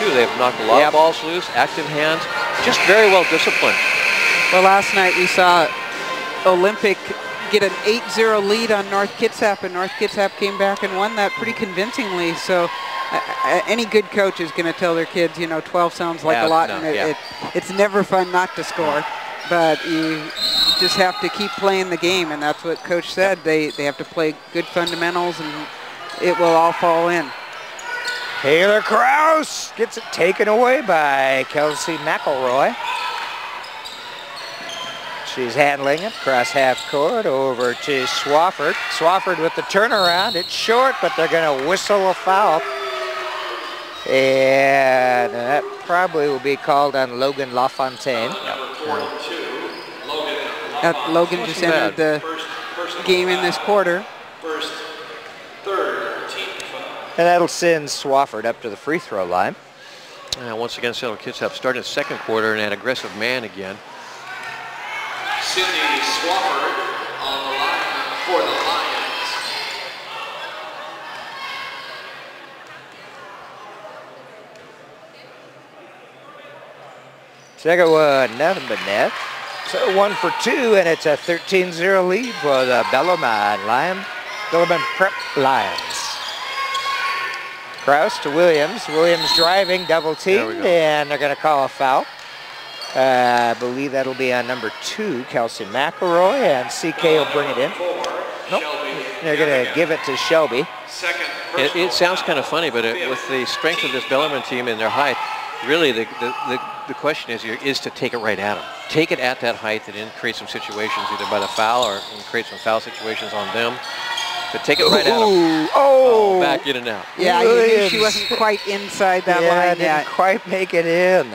too. They've knocked a lot of balls loose, active hands, just very well disciplined. Well, last night we saw Olympic get an 8-0 lead on North Kitsap, and North Kitsap came back and won that pretty convincingly. So any good coach is going to tell their kids, you know, 12 sounds like a lot, and it's never fun not to score. But you just have to keep playing the game, and that's what Coach said. They have to play good fundamentals, and it will all fall in. Taylor Krause gets it taken away by Kelsey McElroy. She's handling it across half court over to Swafford. Swafford with the turnaround. It's short, but they're going to whistle a foul. And that probably will be called on Logan LaFontaine. Logan just entered the game in this quarter. And that'll send Swafford up to the free throw line. Once again, Central Kitsap starting the second quarter in that aggressive man again. Sydney Swafford on the line for the Lions. Second one, nothing but net. So 1 for 2, and it's a 13-0 lead for the Bellarmine Prep Lions. Krause to Williams. Williams driving, double teamed, and they're going to call a foul. I believe that'll be on number 2, Kelsey McElroy, and CK will bring it in. Nope. They're going to give it to Shelby. It sounds kind of funny, but with the strength of this Bellarmine team and their height, really the question is to take it right at them. Take it at that height and then create some situations either by the foul or create some foul situations on them. But take it right at them. Oh, back in and out. Yeah, you knew she wasn't quite inside that line yet. Didn't quite make it in.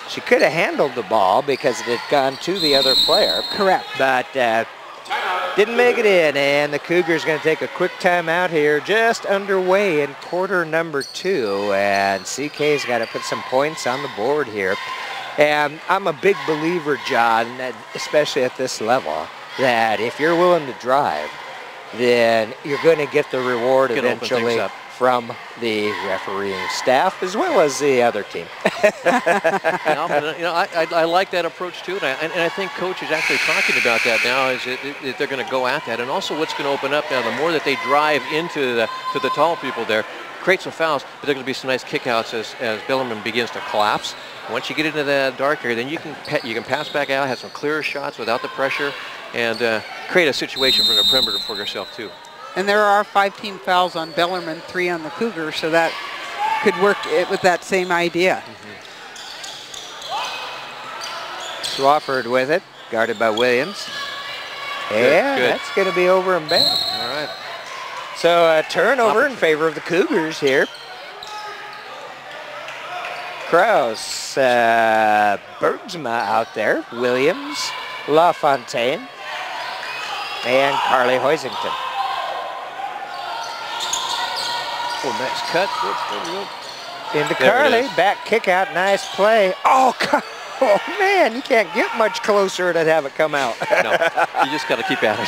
She could have handled the ball because it had gone to the other player. Correct. But didn't make it in, and the Cougars going to take a quick timeout here, just underway in quarter number 2, and CK's got to put some points on the board here. And I'm a big believer, John, that especially at this level, that if you're willing to drive, then you're going to get the reward eventually from the refereeing staff as well as the other team. I like that approach too, and I think Coach is actually talking about that now. Is that they're going to go at that, and also what's going to open up now. The more that they drive into the tall people there, create some fouls, but there are going to be some nice kickouts as Bellarmine begins to collapse. Once you get into the dark area, then you can pass back out, have some clearer shots without the pressure, and create a situation from the perimeter for yourself too. And there are 5 team fouls on Bellarmine, 3 on the Cougars, so that could work with that same idea. Swafford with it, guarded by Williams. And that's going to be over and back. All right. So a turnover in favor of the Cougars here. Krause, Bergsma out there, Williams, LaFontaine, and Carly Hoisington. Oh, nice cut. Into Carly, back kick out, nice play. Oh, man, you can't get much closer to have it come out. No, you just got to keep at it.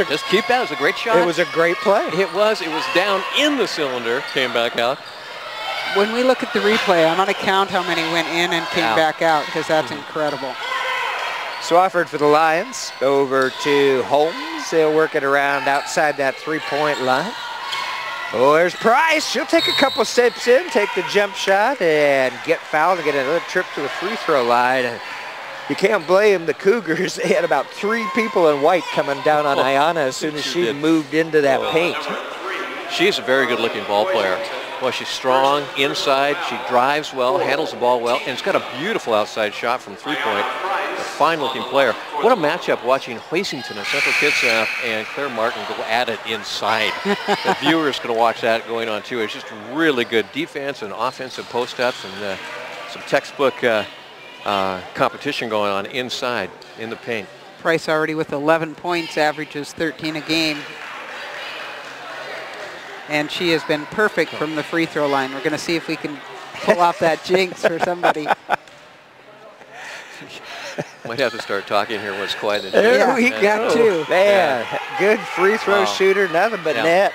Just keep at it. It was a great shot. It was a great play. It was down in the cylinder, came back out. When we look at the replay, I'm going to count how many went in and came back out because that's incredible. Swafford for the Lions, over to Holmes. They'll work it around outside that 3-point line. Oh, there's Price. She'll take a couple steps in, take the jump shot, and get fouled and get another trip to the free throw line. You can't blame the Cougars. They had about 3 people in white coming down on Ayana as soon as she moved into that paint. She's a very good-looking ball player. Well, she's strong inside. She drives well, handles the ball well, and it's got a beautiful outside shot from 3-point. A fine-looking player. What a matchup watching Hoisington of Central Kitsap and Claire Martin go at it inside. The viewers going to watch that going on too. It's just really good defense and offensive post-ups and some textbook competition going on inside in the paint. Price already with 11 points, averages 13 a game. And she has been perfect from the free throw line. We're going to see if we can pull off that jinx for somebody. Might have to start talking here when it's quiet. There we go. Man, good free throw shooter, nothing but net.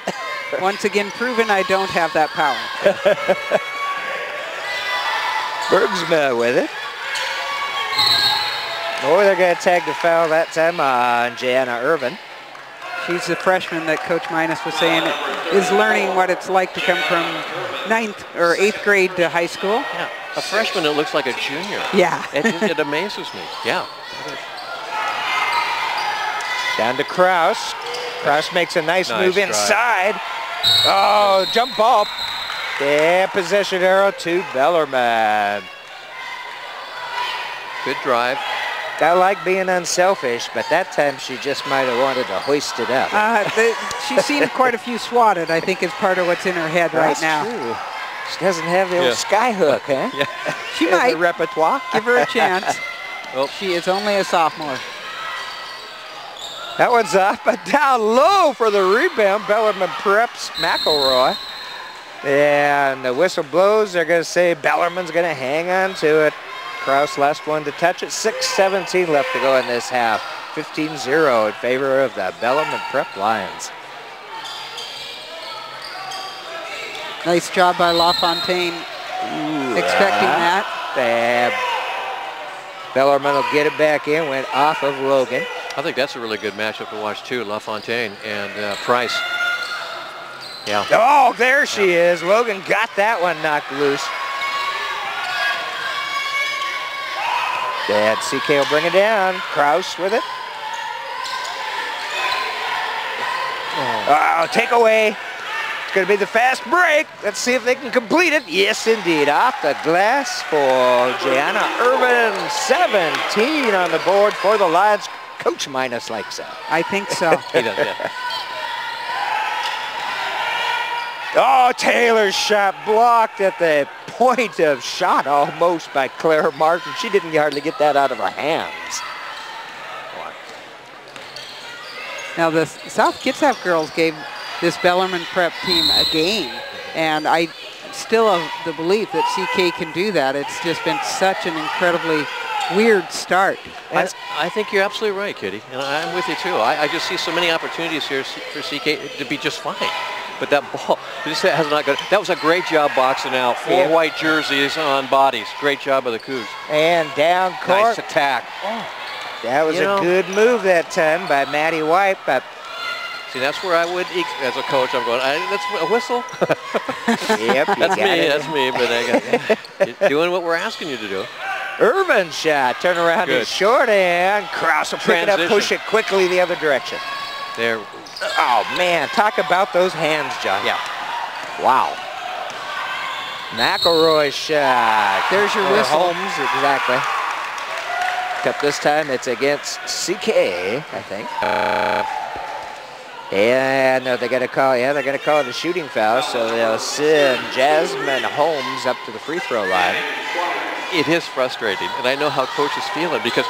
once again proven I don't have that power. Bergsma with it. Oh, they're going to tag the foul that time on Jana Irvin. She's the freshman that Coach Minus was saying is learning what it's like to come from 9th or 8th grade to high school. Yeah, a freshman that looks like a junior. Yeah. It amazes me. Yeah. Down to Kraus. Kraus makes a nice move drive. inside. Oh, jump ball. Yeah, possession arrow to Bellarmine. Good drive. I like being unselfish, but that time she just might have wanted to hoist it up. She's seen quite a few swatted, I think, is part of what's in her head right That's now. True. She doesn't have the old sky hook, huh? Yeah. She In might. the repertoire. Give her a chance. Oh. She is only a sophomore. That one's up, but down low for the rebound. Bellarmine preps McElroy. And the whistle blows. They're going to say Bellarmine's going to hang on to it. Kraus last one to touch it. 6:17 left to go in this half. 15-0 in favor of the Bellarmine Prep Lions. Nice job by LaFontaine. Expecting that. Bellarmine will get it back in. Went off of Logan. I think that's a really good matchup to watch too. LaFontaine and Price. Yeah. Oh, there she is. Logan got that one knocked loose. And CK will bring it down. Kraus with it. Oh, take away. It's going to be the fast break. Let's see if they can complete it. Yes, indeed. Off the glass for Jana Irvin. 17 on the board for the Lions. Coach Minus likes that. I think so. He does, yeah. Oh, Taylor's shot blocked at the point of shot almost by Claire Martin. She didn't hardly get that out of her hands. Now the South Kitsap girls gave this Bellarmine Prep team a game, and I still have the belief that CK can do that. It's just been such an incredibly weird start. I think you're absolutely right, Kitty, and I'm with you too. I just see so many opportunities here for CK to be just fine. But that ball just has not got. That was a great job boxing out. 4 white jerseys on bodies. Great job by the Cougs. And down court. Nice attack. That was a good move that time by Maddie White. But see, that's where I would, as a coach, I'm going, that's a whistle. Yep, That's me. But you're doing what we're asking you to do. Irvin shot. Turn around is short, and Kraus will pick it up, push it quickly the other direction. There. Oh, man. Talk about those hands, John. Yeah. Wow. McElroy shot. There's your whistle. Holmes, exactly. Except this time it's against CK, I think. And they're going to call, they're going to call it a shooting foul, so they'll send Jasmine Holmes up to the free throw line. It is frustrating, and I know how Coach is feeling, because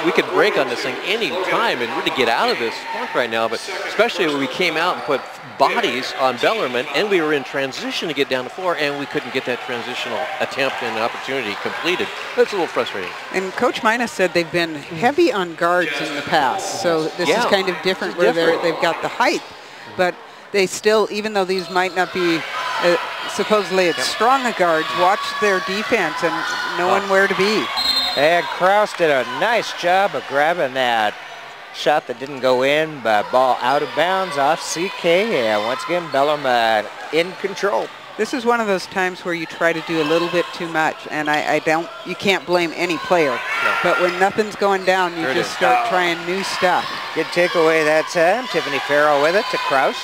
we could break on this thing any time and really get out of this funk right now, but especially when we came out and put bodies on Bellarmine, and we were in transition to get down the floor, and we couldn't get that transitional attempt and opportunity completed. That's a little frustrating. And Coach Minus said they've been heavy on guards in the past, so this is kind of different where they've got the height, but they still, even though these might not be supposedly it's strong guards, watch their defense and knowing where to be. And Kraus did a nice job of grabbing that shot that didn't go in, but ball out of bounds off CK. And once again, Bellarmine in control. This is one of those times where you try to do a little bit too much, and you can't blame any player. No. But when nothing's going down, you just start trying new stuff. Good takeaway that time. Tiffany Farrell with it to Kraus.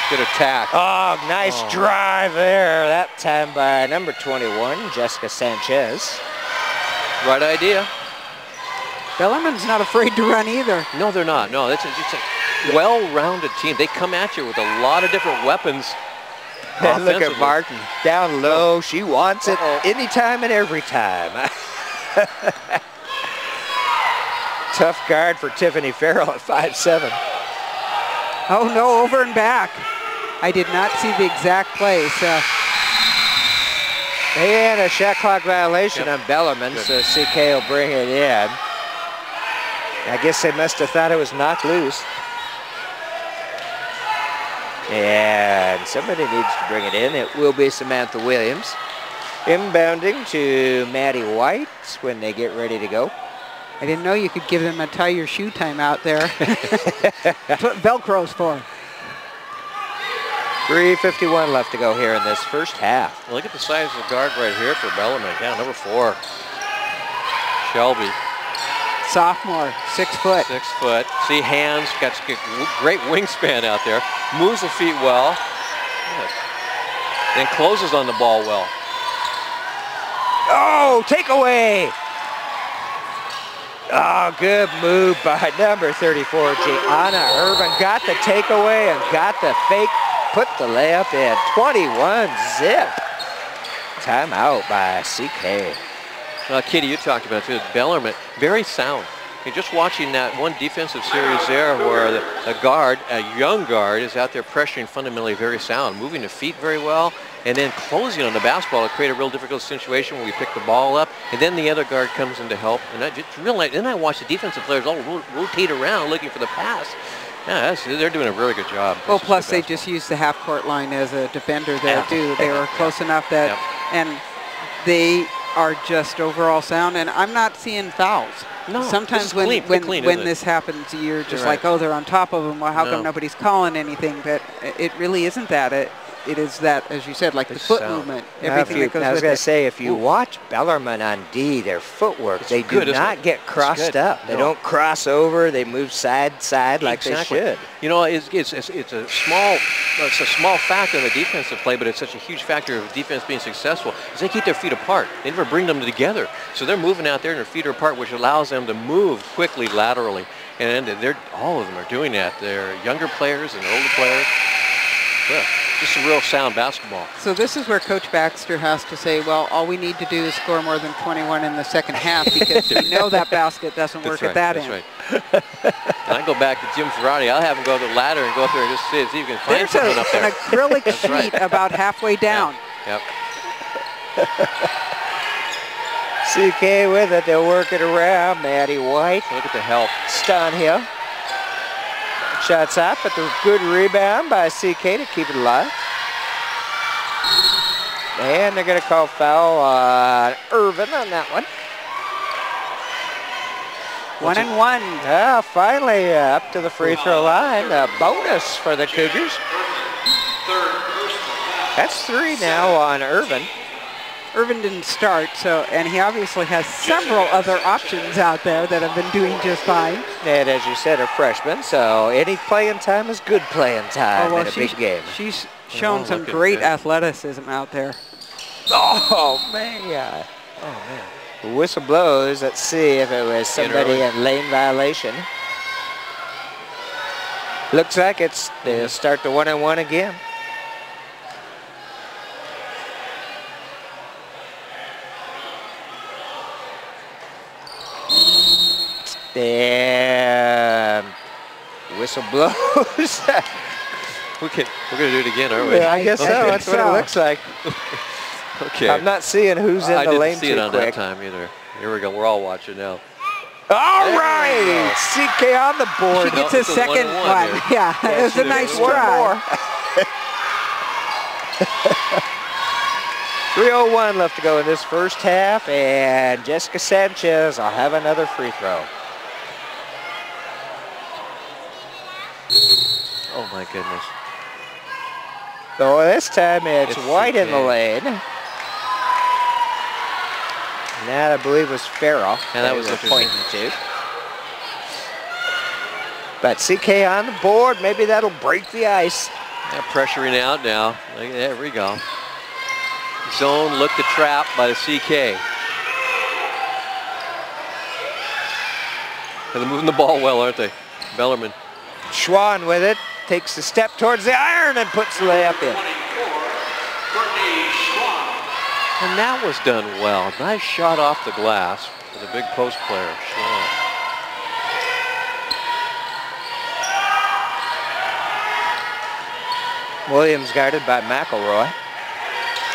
Good attack. Oh, nice drive there. That time by number 21, Jessica Sanchez. Right idea. Bellarmine's not afraid to run either. No, they're not. No, it's a well-rounded team. They come at you with a lot of different weapons. And look at Martin down low. She wants it anytime and every time. Tough guard for Tiffany Farrell at 5'7". Oh, no, over and back. I did not see the exact place. And a shot clock violation on Bellarmine, so CK will bring it in. I guess they must have thought it was knocked loose. And somebody needs to bring it in. It will be Samantha Williams. Inbounding to Maddie White when they get ready to go. I didn't know you could give them a tie your shoe time out there. That's what Velcro's for. 3:51 left to go here in this first half. Look at the size of the guard right here for Bellarmine. Yeah, number 4. Shelby. Sophomore, 6 foot. 6 foot. See, hands, got great wingspan out there. Moves the feet well. Good. Then closes on the ball well. Oh, takeaway. Oh, good move by number 34, Gianna Irvin. Got the takeaway and got the fake. Put the layup in. 21 zip. Timeout by CK. Well, Kitty, you talked about it too. Bellarmine, very sound. And just watching that one defensive series there where a guard, a young guard, is out there pressuring fundamentally very sound, moving the feet very well, and then closing on the basketball to create a real difficult situation where we pick the ball up, and then the other guard comes in to help. And I just realized, then I watch the defensive players all rotate around looking for the pass. Yeah, they're doing a really good job. Well, plus they just used the half-court line as a defender there too. They were close enough that, and they are just overall sound. And I'm not seeing fouls. No, sometimes when this happens, you're just like, oh, they're on top of them. Well, how come nobody's calling anything? But it really isn't that. It is that, as you said, like the foot movement, everything that goes with it. I was going to say, if you watch Bellarmine on D, their footwork, they do not get crossed up. They don't cross over. They move side to side like they should. You know, it's a small factor in the defensive play, but it's such a huge factor of defense being successful, is they keep their feet apart. They never bring them together. So they're moving out there and their feet are apart, which allows them to move quickly laterally. And all of them are doing that. They're younger players and older players. Yeah. Just a real sound basketball. So this is where Coach Baxter has to say, well, all we need to do is score more than 21 in the second half because we know that basket doesn't work at that end. That's right. And I go back to Jim Ferrari. I'll have him go to the ladder and go up there and just see if you can find something up there. There's an acrylic sheet about halfway down. Yep. CK with it. They'll work it around. Maddie White. Look at the help. Stonhill. Shots up, but the good rebound by CK to keep it alive. And they're going to call foul on Irvin on that one. 1 and 1. Yeah, finally up to the free throw line. A bonus for the Cougars. That's 3 now on Irvin. Irvin didn't start, and he obviously has several other options out there that have been doing just fine. And as you said, a freshman, so any playing time is good playing time in a big game. She's shown some great athleticism out there. Oh, man. The whistle blows. Let's see if it was somebody in lane violation. Looks like they'll start the 1 and 1 again. And whistle blows. We're going to do it again, aren't we? Yeah, I guess so. That's what it looks like. Okay. I'm not seeing who's in the lane too quick. I didn't see it on that time either. Here we go. We're all watching now. All right. CK on the board. She gets a second one. Yeah, it was a nice try. 3:01 left to go in this first half, and Jessica Sanchez will have another free throw. Oh, my goodness. So this time it's White in the lane. And that, I believe, was Farrell. And that was pointing to. But CK on the board. Maybe that'll break the ice. Yeah, pressuring out now. There we go. Zone, look the trap by the CK. And they're moving the ball well, aren't they? Bellarmine. Schwann with it, takes a step towards the iron and puts the layup in. And that was done well. Nice shot off the glass for the big post player, Schwann. Williams guarded by McElroy.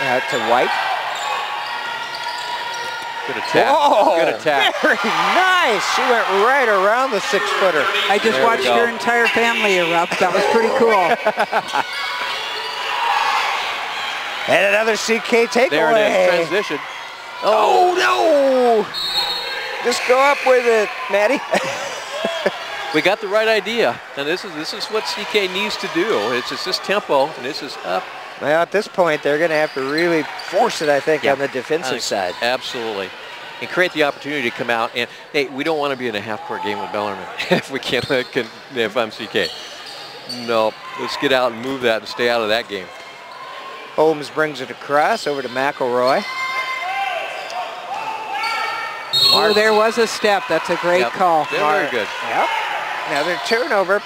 Out to White. Good attack. Whoa, Good attack. very nice. She went right around the 6-footer. I just There we watched go. her entire family erupt. That was pretty cool. And another CK takeaway. There it is, transition. Oh, no. Just go up with it, Maddie. We got the right idea, and this is what CK needs to do. It's just this tempo, and this is up. Well, at this point, they're going to have to really force it, I think, Yeah. on the defensive side. Absolutely. And create the opportunity to come out. And, hey, we don't want to be in a half-court game with Bellarmine if we can't, if I'm CK. No, let's get out and move that and stay out of that game. Holmes brings it across over to McElroy. Oh, there was a step. That's a great Yep. call. Yeah, very good. Yep. Another turnover.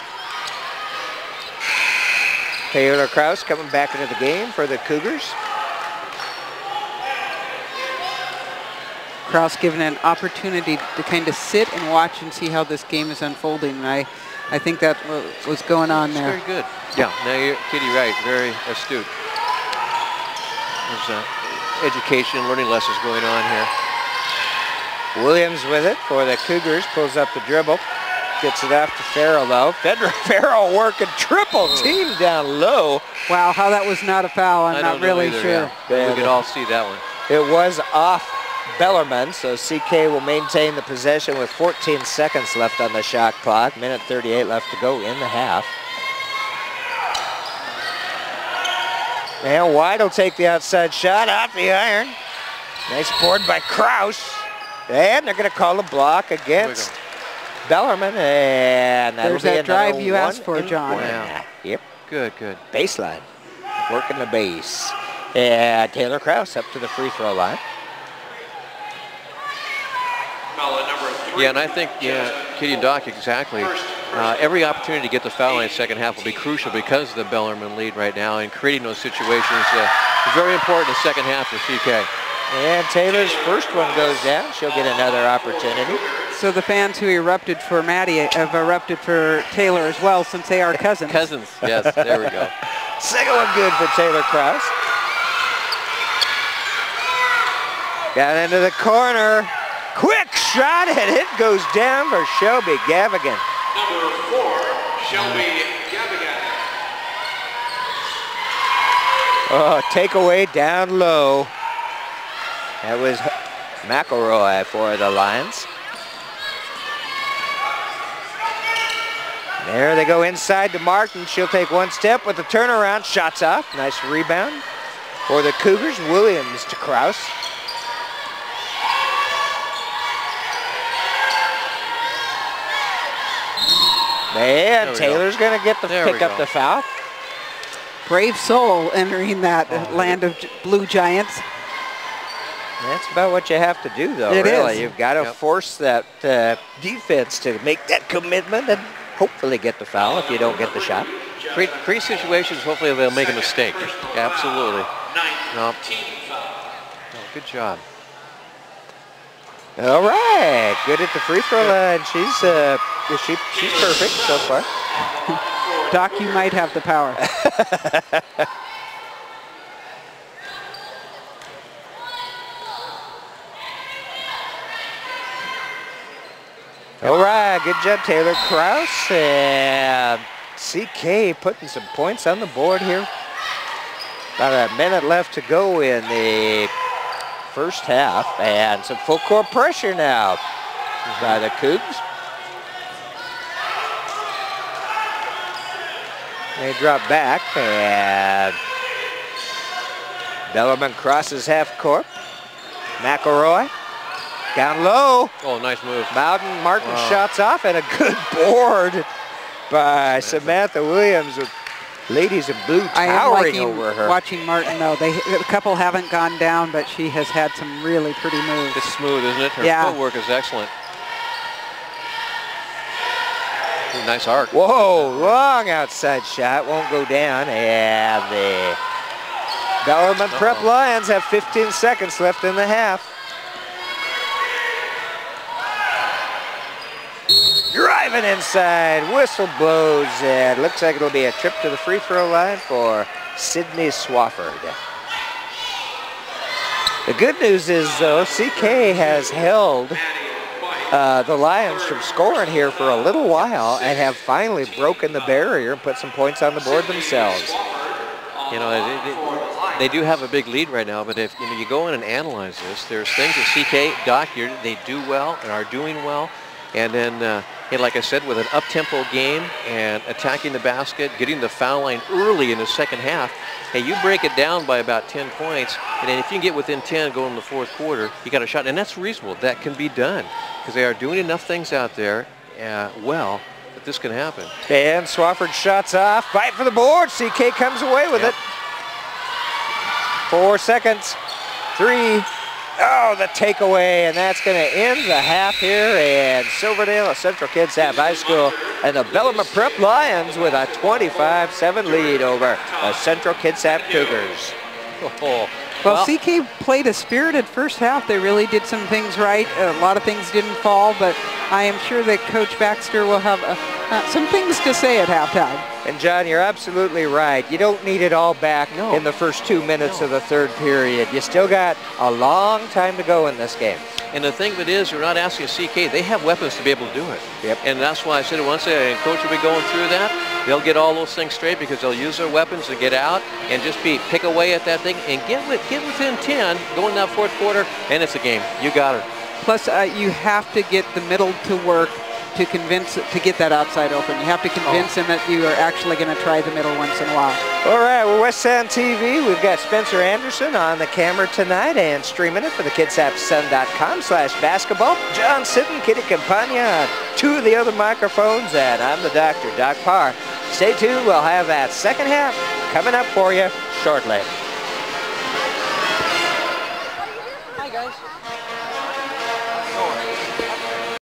Taylor Krause coming back into the game for the Cougars. Krause given an opportunity to kind of sit and watch and see how this game is unfolding. And I think that was going on It's there. very good. Yeah, now you're, Kitty, right, very astute. There's education, learning lessons going on here. Williams with it for the Cougars. Pulls up the dribble. Gets it off to Farrell, though. Farrell working triple team down low. Wow, how that was not a foul, I'm I not don't know really either, sure. yeah. We could all see that one. It was off Bellarmine, so CK will maintain the possession with 14 seconds left on the shot clock. Minute 38 left to go in the half. And White will take the outside shot off the iron. Nice board by Krause. And they're going to call a block against Bellarmine. And that'll There's be that drive another you asked for, 1 John. and 1. Wow. Yep. Good, good. Baseline. Working the base. And Taylor Krause up to the free throw line. Foul at number 3. Yeah, and I think, Kitty and Doc, exactly. Every opportunity to get the foul line in the second half will be crucial because of the Bellarmine lead right now, and creating those situations is very important in the second half for CK. And Taylor's first one goes down. She'll get another opportunity. So the fans who erupted for Maddie have erupted for Taylor as well, since they are cousins. Cousins, yes, there we go. Second one good for Taylor Krause. Got into the corner. Quick shot, and it goes down for Shelby Gavigan. Number 4, Shelby Gavigan. Oh, takeaway down low. That was McElroy for the Lions. There they go inside to Martin. She'll take one step with the turnaround. Shots off. Nice rebound for the Cougars. Williams to Krause. And Taylor's going to get the pick up the foul. Brave soul entering that land of blue giants. That's about what you have to do, though, It really. is. You've got to force that defense to make that commitment and hopefully get the foul if you don't get the shot. Create situations, hopefully they'll make a mistake. Absolutely. No. Good job. All right, good at the free throw line. She's perfect so far. Doc, you might have the power. All right, good job, Taylor Krause. And CK putting some points on the board here. About a minute left to go in the first half, and some full court pressure now by the Cougs. They drop back, and Bellarmine crosses half court. McElroy down low. Oh, nice move. Martin shots off, and a good board by Samantha Williams with ladies in blue I am towering liking over her. watching Martin, though. The couple haven't gone down, but she has had some really pretty moves. It's smooth, isn't it? Her Yeah. footwork is excellent. Ooh, nice arc. Whoa, long outside shot, won't go down, and the Bellarmine Prep Lions have 15 seconds left in the half. Driving inside, whistle blows, and looks like it'll be a trip to the free throw line for Sydney Swafford. The good news is, though, CK has held the Lions from scoring here for a little while and have finally broken the barrier and put some points on the board themselves. You know, they do have a big lead right now, but if you go in and analyze this, there's things that CK, Doc, they do well and are doing well. And then, like I said, with an up-tempo game and attacking the basket, getting the foul line early in the second half, hey, you break it down by about 10 points, and then if you can get within 10 going in the fourth quarter, you got a shot. And that's reasonable. That can be done because they are doing enough things out there well that this can happen. And Swafford shots off. Fight for the board. CK comes away with it. 4 seconds. 3. Oh, the takeaway, and that's going to end the half here. And Silverdale, a Central Kitsap High School, and the Bellarmine Prep Lions with a 25-7 lead over the Central Kitsap Cougars. Oh, well, CK played a spirited first half. They really did some things right. A lot of things didn't fall, but I am sure that Coach Baxter will have some things to say at halftime. And John, you're absolutely right. You don't need it all back in the first 2 minutes of the third period. You still got a long time to go in this game. And the thing of it is, you're not asking CK. They have weapons to be able to do it. Yep. And that's why I said it once, and Coach will be going through that. They'll get all those things straight because they'll use their weapons to get out and just pick away at that thing and get within 10, go in that fourth quarter, and it's a game. You got it. Plus, you have to get the middle to work to get that outside open. You have to convince him that you are actually going to try the middle once in a while. All right, we're West Sound TV. We've got Spencer Anderson on the camera tonight and streaming it for the kidsapsun.com/basketball. John Sitton, Kitty Campagna on 2 of the other microphones, and I'm the doctor, Doc Parr. Stay tuned. We'll have that second half coming up for you shortly. Hi, guys.